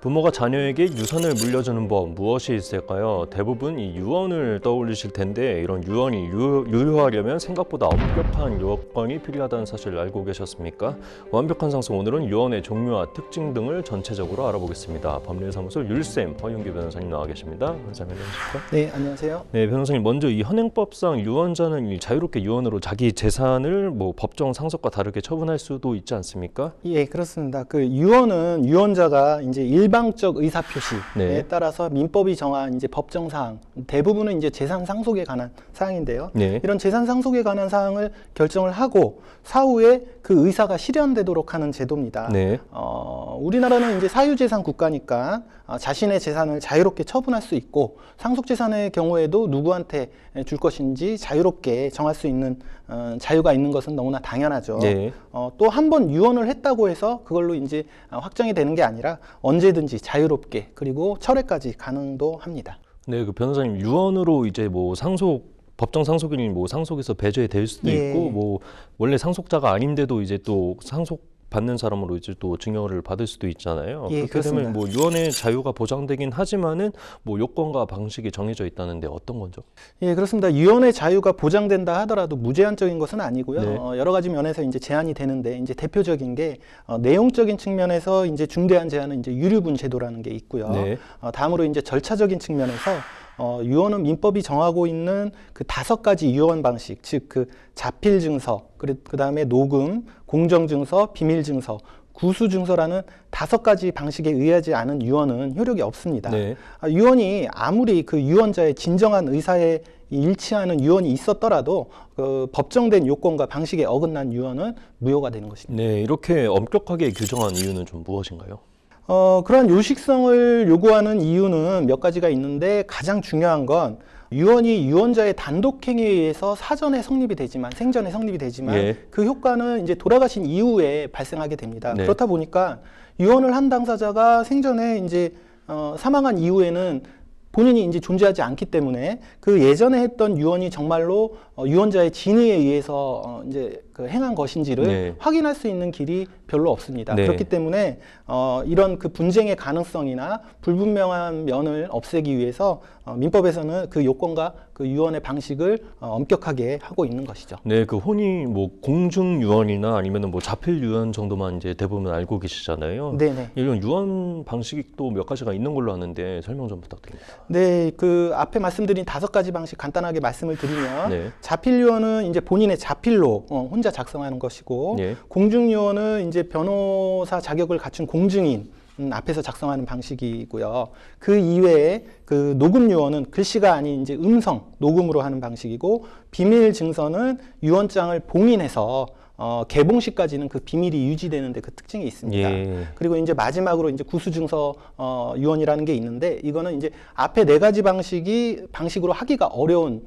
부모가 자녀에게 유산을 물려주는 법 무엇이 있을까요? 대부분 이 유언을 떠올리실 텐데 이런 유언이 유효하려면 생각보다 엄격한 요건이 필요하다는 사실을 알고 계셨습니까? 완벽한 상속, 오늘은 유언의 종류와 특징 등을 전체적으로 알아보겠습니다. 법률사무소 율쌤 허윤규 변호사님 나와 계십니다. 변호사님 안녕하십니까? 네, 안녕하세요. 네, 변호사님 먼저 이 현행법상 유언자는 자유롭게 유언으로 자기 재산을 법정 상속과 다르게 처분할 수도 있지 않습니까? 예, 그렇습니다. 그 유언은 유언자가 이제 일방적 의사 표시에 네. 따라서 민법이 정한 이제 법정 사항, 대부분은 이제 재산 상속에 관한 사항인데요. 네. 이런 재산 상속에 관한 사항을 결정을 하고 사후에 그 의사가 실현되도록 하는 제도입니다. 네. 우리나라는 이제 사유재산 국가니까 자신의 재산을 자유롭게 처분할 수 있고 상속재산의 경우에도 누구한테 줄 것인지 자유롭게 정할 수 있는 자유가 있는 것은 너무나 당연하죠. 네. 또 한 번 유언을 했다고 해서 그걸로 이제 확정이 되는 게 아니라 언제든지 자유롭게 그리고 철회까지 가능도 합니다. 네, 그 변호사님 유언으로 이제 법정 상속인이 상속에서 배제될 수도 예. 있고 원래 상속자가 아닌데도 이제 또 상속 받는 사람으로 이제 또 증여를 받을 수도 있잖아요. 예, 그렇게 그렇습니다. 되면 유언의 자유가 보장되긴 하지만은 요건과 방식이 정해져 있다는데 어떤 건죠? 예, 그렇습니다. 유언의 자유가 보장된다 하더라도 무제한적인 것은 아니고요. 네. 여러 가지 면에서 이제 제한이 되는데 이제 대표적인 게 내용적인 측면에서 이제 중대한 제한은 이제 유류분 제도라는 게 있고요. 네. 다음으로 이제 절차적인 측면에서 유언은 민법이 정하고 있는 그 5가지 유언 방식, 즉 그 자필 증서, 그다음에 녹음, 공정 증서, 비밀 증서, 구수 증서라는 5가지 방식에 의하지 않은 유언은 효력이 없습니다. 네. 유언이 아무리 그 유언자의 진정한 의사에 일치하는 유언이 있었더라도 그 법정된 요건과 방식에 어긋난 유언은 무효가 되는 것입니다. 네, 이렇게 엄격하게 규정한 이유는 좀 무엇인가요? 그러한 요식성을 요구하는 이유는 몇 가지가 있는데 가장 중요한 건 유언이 유언자의 단독 행위에 의해서 사전에 성립이 되지만 생전에 성립이 되지만 예. 그 효과는 이제 돌아가신 이후에 발생하게 됩니다. 네. 그렇다 보니까 유언을 한 당사자가 생전에 이제 사망한 이후에는 본인이 이제 존재하지 않기 때문에 그 예전에 했던 유언이 정말로 유언자의 진의에 의해서 이제 그 행한 것인지를 네. 확인할 수 있는 길이 별로 없습니다. 네. 그렇기 때문에 이런 그 분쟁의 가능성이나 불분명한 면을 없애기 위해서 민법에서는 그 요건과 그 유언의 방식을 엄격하게 하고 있는 것이죠. 네, 그 혼이 공중 유언이나 아니면은 자필 유언 정도만 이제 대부분 알고 계시잖아요. 네네. 이런 유언 방식이 또 몇 가지가 있는 걸로 아는데 설명 좀 부탁드립니다. 네, 그 앞에 말씀드린 5가지 방식 간단하게 말씀을 드리면 네. 자필 유언은 이제 본인의 자필로 혼자 작성하는 것이고 네. 공중 유언은 이제 변호사 자격을 갖춘 공증인 앞에서 작성하는 방식이고요. 그 이외에 그 녹음 유언은 글씨가 아닌 이제 음성 녹음으로 하는 방식이고 비밀 증서는 유언장을 봉인해서 개봉시까지는 그 비밀이 유지되는데 그 특징이 있습니다. 예. 그리고 이제 마지막으로 이제 구수증서 유언이라는 게 있는데 이거는 이제 앞에 4가지 방식으로 하기가 어려운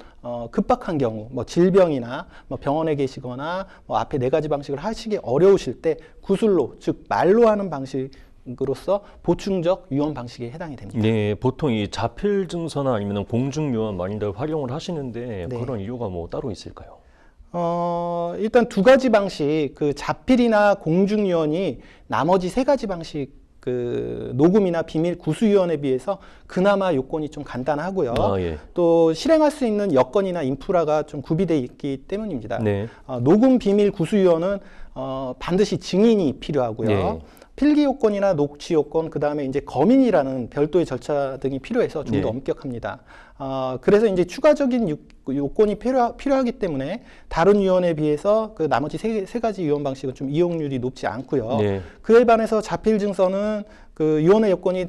급박한 경우, 질병이나 병원에 계시거나 앞에 4가지 방식을 하시기 어려우실 때 구술로, 즉 말로 하는 방식으로서 보충적 유언 방식에 해당이 됩니다. 네, 보통 이 자필 증서나 아니면 공중 유언 많이들 활용을 하시는데 네. 그런 이유가 따로 있을까요? 일단 2가지 방식, 그 자필이나 공중 유언이 나머지 3가지 방식, 그 녹음이나 비밀 구수 유언에 비해서 그나마 요건이 좀 간단하고요. 예. 또 실행할 수 있는 여건이나 인프라가 좀 구비되어 있기 때문입니다. 네. 녹음, 비밀, 구수 유언은 반드시 증인이 필요하고요. 네. 필기 요건이나 녹취 요건, 그 다음에 이제 검인이라는 별도의 절차 등이 필요해서 좀 더 네. 엄격합니다. 그래서 이제 추가적인 요건이 필요하기 때문에 다른 유언에 비해서 그 나머지 세 가지 유언 방식은 좀 이용률이 높지 않고요. 네. 그에 반해서 자필 증서는 그 유언의 요건이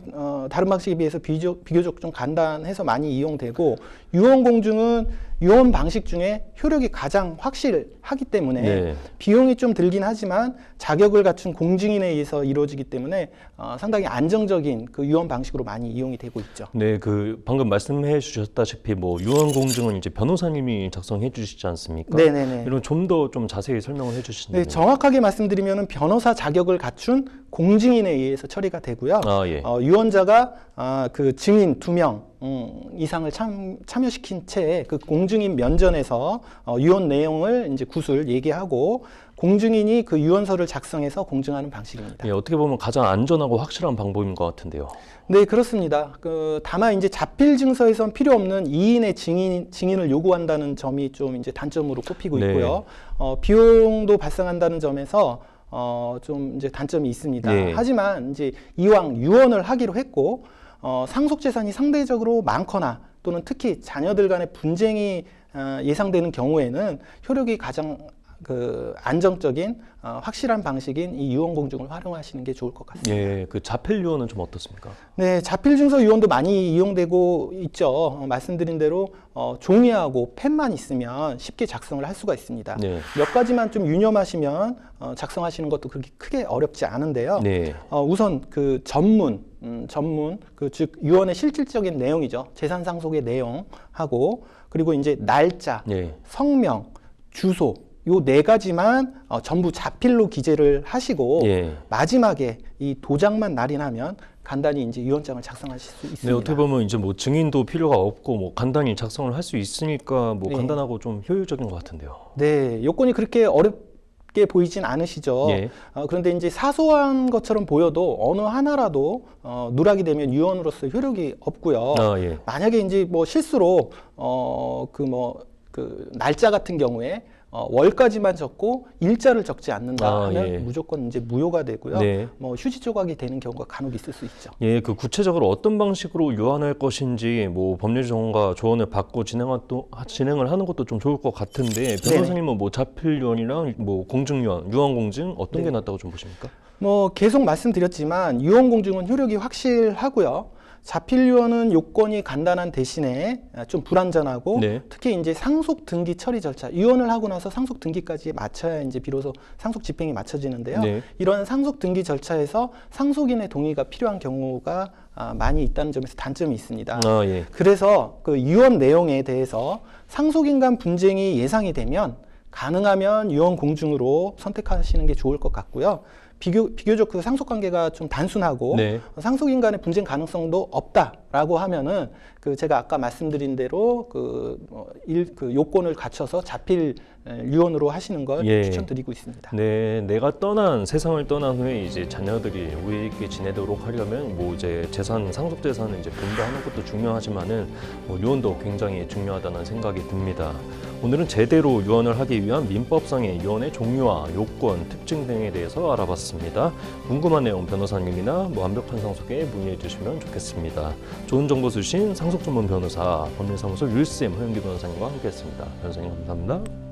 다른 방식에 비해서 비교적 좀 간단해서 많이 이용되고 유언 공증은 유언 방식 중에 효력이 가장 확실하기 때문에 네. 비용이 좀 들긴 하지만 자격을 갖춘 공증인에 의해서 이루어지기 때문에 상당히 안정적인 그 유언 방식으로 많이 이용이 되고 있죠. 네, 그 방금 말씀해 주셨다시피 유언 공증은 이제 변호사님이 작성해 주시지 않습니까? 네네네. 이런 좀 더 자세히 설명을 해 주시면. 네, 정확하게 말씀드리면 변호사 자격을 갖춘 공증인에 의해서 처리가 되고요. 예. 유언자가 그 증인 2명 이상을 참여시킨 채 그 공증인 면전에서 유언 내용을 이제 구술 얘기하고 공증인이 그 유언서를 작성해서 공증하는 방식입니다. 예, 어떻게 보면 가장 안전하고 확실한 방법인 것 같은데요. 네, 그렇습니다. 다만 이제 자필 증서에선 필요 없는 2인의 증인을 요구한다는 점이 좀 이제 단점으로 꼽히고 네. 있고요. 비용도 발생한다는 점에서 좀 이제 단점이 있습니다. 네. 하지만 이제 이왕 유언을 하기로 했고 상속 재산이 상대적으로 많거나 또는 특히 자녀들 간의 분쟁이 예상되는 경우에는 효력이 가장 안정적인 확실한 방식인 이 유언 공증을 활용하시는 게 좋을 것 같습니다. 예, 그 자필 유언은 좀 어떻습니까? 네, 자필 증서 유언도 많이 이용되고 있죠. 말씀드린 대로 종이하고 펜만 있으면 쉽게 작성을 할 수가 있습니다. 네. 몇 가지만 좀 유념하시면 작성하시는 것도 그렇게 크게 어렵지 않은데요. 네. 우선 그 전문, 즉 유언의 실질적인 내용이죠. 재산 상속의 내용하고 그리고 이제 날짜, 네. 성명, 주소 요 네 가지만 전부 자필로 기재를 하시고 예. 마지막에 이 도장만 날인하면 간단히 이제 유언장을 작성하실 수 있습니다. 네, 어떻게 보면 이제 뭐 증인도 필요가 없고 뭐 간단히 작성을 할 수 있으니까 뭐 네. 간단하고 좀 효율적인 것 같은데요. 네, 요건이 그렇게 어렵게 보이진 않으시죠. 예. 그런데 이제 사소한 것처럼 보여도 어느 하나라도 누락이 되면 유언으로서 효력이 없고요. 예. 만약에 이제 뭐 실수로 날짜 같은 경우에 월까지만 적고 일자를 적지 않는다 하면 예. 무조건 이제 무효가 되고요. 네. 뭐 휴지 조각이 되는 경우가 간혹 있을 수 있죠. 예, 그 구체적으로 어떤 방식으로 유언할 것인지 뭐 법률 전문가 조언을 받고 진행을 하는 것도 좀 좋을 것 같은데 변호사님은 뭐 자필 유언이랑 뭐 공증 유언, 유언 공증 어떤 게 낫다고 좀 보십니까? 뭐 계속 말씀드렸지만 유언 공증은 효력이 확실하고요. 자필 유언은 요건이 간단한 대신에 좀 불안전하고 네. 특히 이제 상속 등기 처리 절차, 유언을 하고 나서 상속 등기까지 마쳐야 이제 비로소 상속 집행이 마쳐지는데요. 네. 이런 상속 등기 절차에서 상속인의 동의가 필요한 경우가 많이 있다는 점에서 단점이 있습니다. 예. 그래서 그 유언 내용에 대해서 상속인 간 분쟁이 예상이 되면 가능하면 유언 공증으로 선택하시는 게 좋을 것 같고요. 비교적 그 상속 관계가 좀 단순하고 네. 상속인 간의 분쟁 가능성도 없다라고 하면은 제가 아까 말씀드린 대로 요건을 갖춰서 자필 유언으로 하시는 걸 예. 추천드리고 있습니다. 네, 내가 세상을 떠난 후에 이제 자녀들이 우애 있게 지내도록 하려면 뭐 이제 상속 재산을 이제 분배하는 것도 중요하지만은 뭐 유언도 굉장히 중요하다는 생각이 듭니다. 오늘은 제대로 유언을 하기 위한 민법상의 유언의 종류와 요건, 특징 등에 대해서 알아봤습니다. 궁금한 내용 변호사님이나 뭐 완벽한 상속에 문의해 주시면 좋겠습니다. 좋은 정보 주신 상속 전문 변호사 법률사무소 율쌤 허영기 변호사님과 함께했습니다. 변호사님 감사합니다.